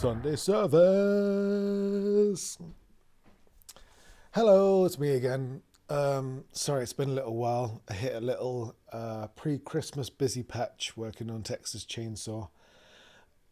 Sunday service. Hello, it's me again. Sorry, it's been a little while. I hit a little pre-Christmas busy patch working on Texas Chainsaw.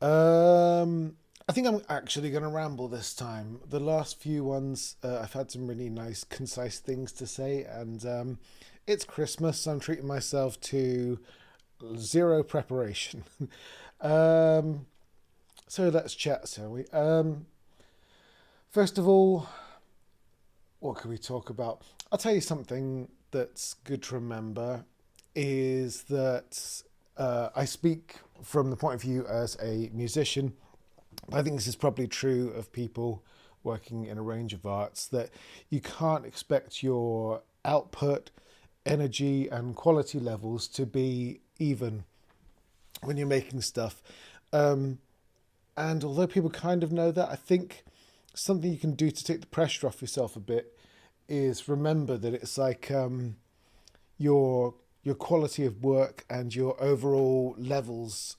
I think I'm actually going to ramble this time. The last few ones, I've had some really nice, concise things to say, and it's Christmas, so I'm treating myself to zero preparation. um, so let's chat, shall we? First of all, what can we talk about? I'll tell you something that's good to remember is that I speak from the point of view as a musician. I think this is probably true of people working in a range of arts, that you can't expect your output, energy, and quality levels to be even when you're making stuff. And although people kind of know that, I think something you can do to take the pressure off yourself a bit is remember that it's like your quality of work and your overall levels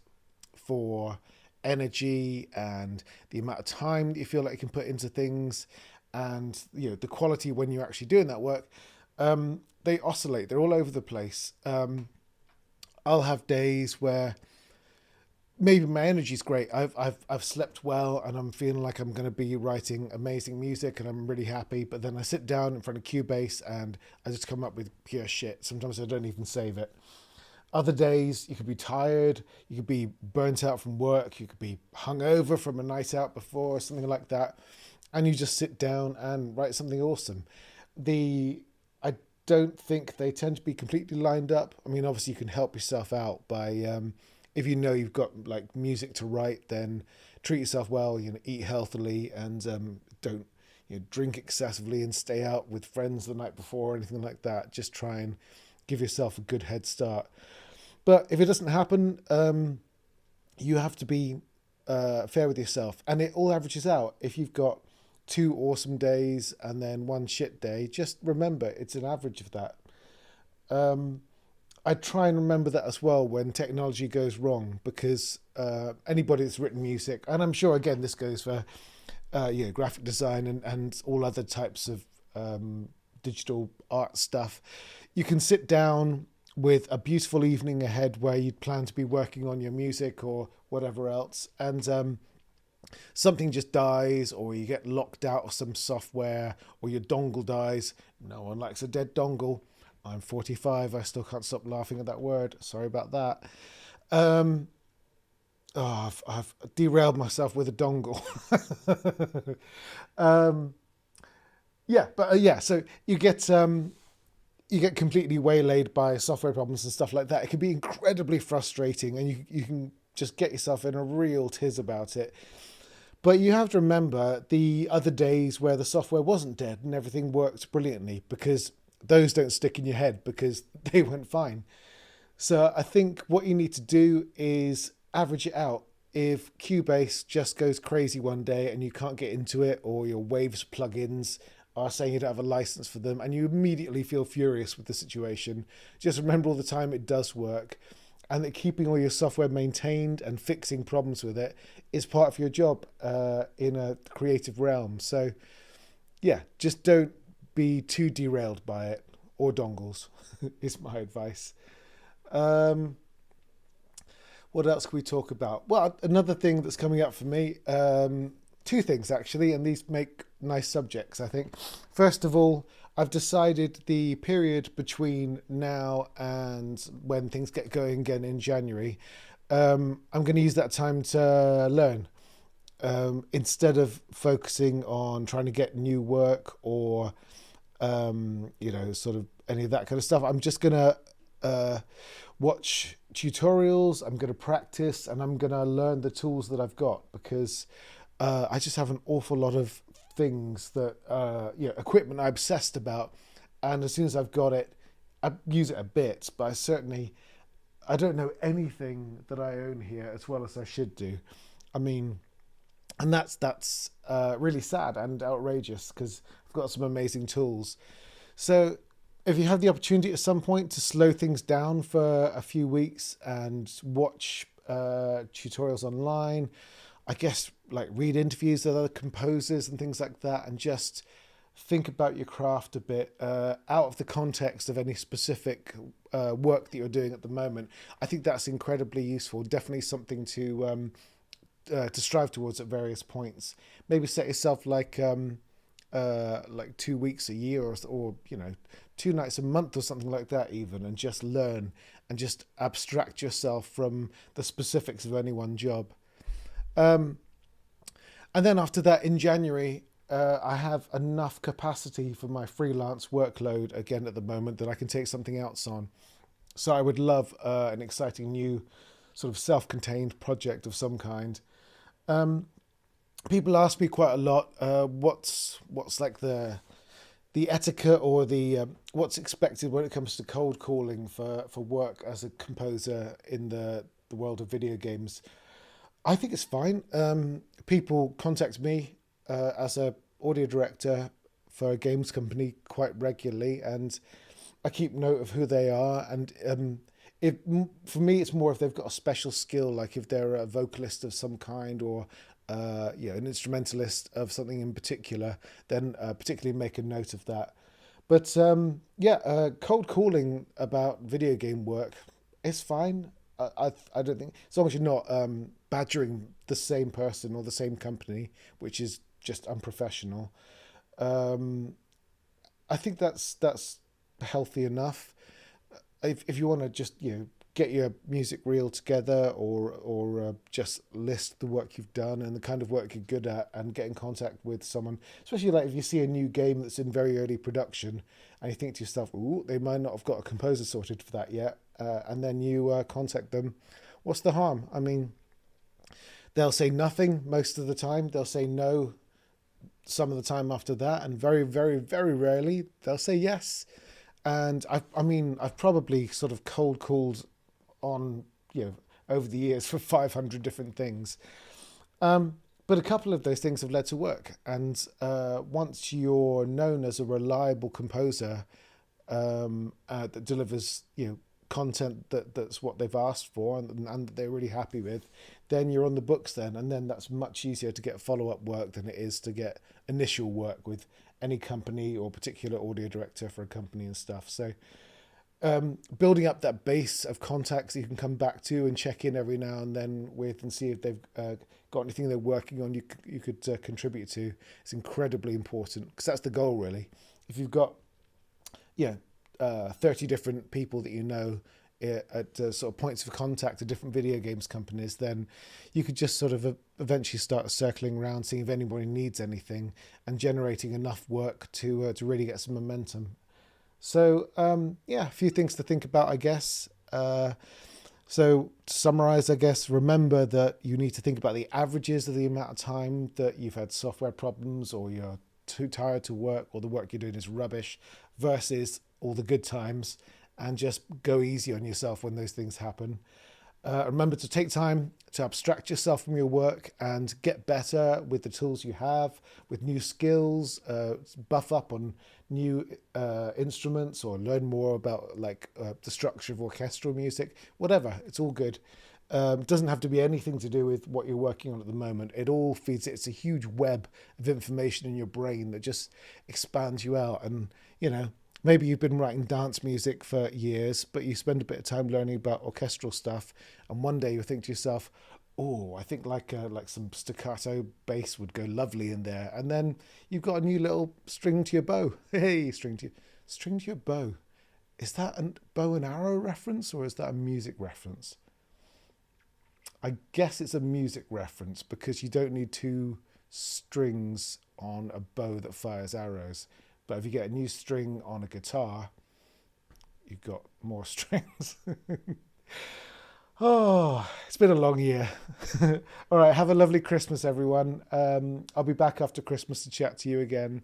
for energy and the amount of time that you feel like you can put into things, and the quality when you're actually doing that work, they oscillate. They're all over the place. I'll have days where maybe my energy's great. I've slept well and I'm feeling like I'm going to be writing amazing music and I'm really happy. But then I sit down in front of Cubase and I just come up with pure shit. Sometimes I don't even save it. Other days you could be tired, you could be burnt out from work, you could be hungover from a night out before, something like that, and you just sit down and write something awesome. I don't think they tend to be completely lined up. I mean, obviously you can help yourself out by if you know you've got like music to write, then treat yourself well, eat healthily, and don't drink excessively and stay out with friends the night before or anything like that. Just try and give yourself a good head start. But if it doesn't happen, you have to be fair with yourself, and it all averages out. If you've got 2 awesome days and then 1 shit day, just remember it's an average of that. I try and remember that as well when technology goes wrong, because anybody that's written music, and I'm sure again this goes for graphic design and all other types of digital art stuff, you can sit down with a beautiful evening ahead where you'd plan to be working on your music or whatever else, and something just dies, or you get locked out of some software, or your dongle dies. No one likes a dead dongle. I'm 45. I still can't stop laughing at that word. Sorry about that. I've derailed myself with a dongle. So you get completely waylaid by software problems and stuff like that. It can be incredibly frustrating, and you can just get yourself in a real tiz about it. But you have to remember the other days where the software wasn't dead and everything worked brilliantly, because those don't stick in your head because they went fine. So I think what you need to do is average it out. If Cubase just goes crazy one day and you can't get into it, or your Waves plugins are saying you don't have a license for them and you immediately feel furious with the situation, just remember all the time it does work, and that keeping all your software maintained and fixing problems with it is part of your job in a creative realm. So yeah, just don't be too derailed by it, or dongles is my advice. What else can we talk about? Well, another thing that's coming up for me, 2 things actually, and these make nice subjects, I think. First of all, I've decided the period between now and when things get going again in January, I'm going to use that time to learn. Instead of focusing on trying to get new work or sort of any of that kind of stuff, I'm just going to watch tutorials, I'm going to practice, and I'm going to learn the tools that I've got, because I just have an awful lot of things that equipment I'm obsessed about, and as soon as I've got it, I use it a bit, but I don't know anything that I own here as well as I should do. I mean, and that's really sad and outrageous, because I've got some amazing tools. So if you have the opportunity at some point to slow things down for a few weeks and watch tutorials online, I guess, like read interviews with other composers and things like that, and just think about your craft a bit out of the context of any specific work that you're doing at the moment. I think that's incredibly useful. Definitely something to strive towards at various points. Maybe set yourself like 2 weeks a year, or 2 nights a month or something like that even, and just learn and just abstract yourself from the specifics of any one job. And then after that, in January, I have enough capacity for my freelance workload again at the moment that I can take something else on. So I would love an exciting new sort of self-contained project of some kind. People ask me quite a lot, what's like the etiquette, or the what's expected when it comes to cold calling for work as a composer in the world of video games. I think it's fine. People contact me as a audio director for a games company quite regularly, and I keep note of who they are. And if for me, it's more if they've got a special skill, like if they're a vocalist of some kind, or an instrumentalist of something in particular, then particularly make a note of that. But cold calling about video game work is fine. I don't think, as long as you're not badgering the same person or the same company, which is just unprofessional. I think that's healthy enough. If you want to just get your music reel together, or just list the work you've done and the kind of work you're good at, and get in contact with someone, especially like if you see a new game that's in very early production and you think to yourself, ooh, they might not have got a composer sorted for that yet, and then you contact them. What's the harm? I mean, they'll say nothing most of the time. They'll say no some of the time after that, and very, very, very rarely they'll say yes. And I've probably sort of cold called on, over the years for 500 different things. But a couple of those things have led to work. And once you're known as a reliable composer that delivers, content that's what they've asked for, and that they're really happy with, then you're on the books then. And then that's much easier to get follow-up work than it is to get initial work with any company or particular audio director for a company and stuff. So building up that base of contacts that you can come back to and check in every now and then with, and see if they've got anything they're working on you could contribute to, is incredibly important, because that's the goal really. If you've got 30 different people that at sort of points of contact at different video games companies, then you could just sort of eventually start circling around, seeing if anybody needs anything, and generating enough work to really get some momentum. So a few things to think about, I guess. So to summarize, I guess, remember that you need to think about the averages of the amount of time that you've had software problems, or you're too tired to work, or the work you're doing is rubbish, versus all the good times, and just go easy on yourself when those things happen. Remember to take time to abstract yourself from your work and get better with the tools you have, with new skills, buff up on new instruments, or learn more about the structure of orchestral music, whatever. It's all good. It doesn't have to be anything to do with what you're working on at the moment. It all feeds it. It's a huge web of information in your brain that just expands you out. And, maybe you've been writing dance music for years, but you spend a bit of time learning about orchestral stuff, and one day you think to yourself, oh, I think like some staccato bass would go lovely in there. And then you've got a new little string to your bow. Hey, string to your bow. Is that a bow and arrow reference, or is that a music reference? I guess it's a music reference, because you don't need two strings on a bow that fires arrows. But if you get a new string on a guitar, you've got more strings. Oh, it's been a long year. All right, have a lovely Christmas, everyone. I'll be back after Christmas to chat to you again.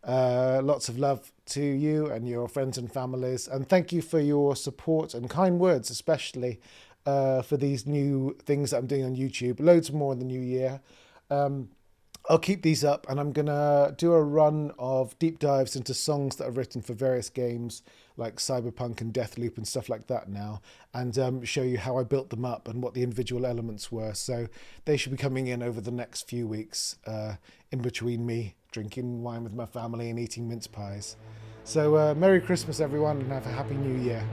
Lots of love to you and your friends and families. And thank you for your support and kind words, especially for these new things that I'm doing on YouTube. Loads more in the new year. I'll keep these up, and I'm gonna do a run of deep dives into songs that I've written for various games like Cyberpunk and Deathloop and stuff like that now, and show you how I built them up and what the individual elements were. So they should be coming in over the next few weeks, in between me drinking wine with my family and eating mince pies. So Merry Christmas, everyone, and have a Happy New Year.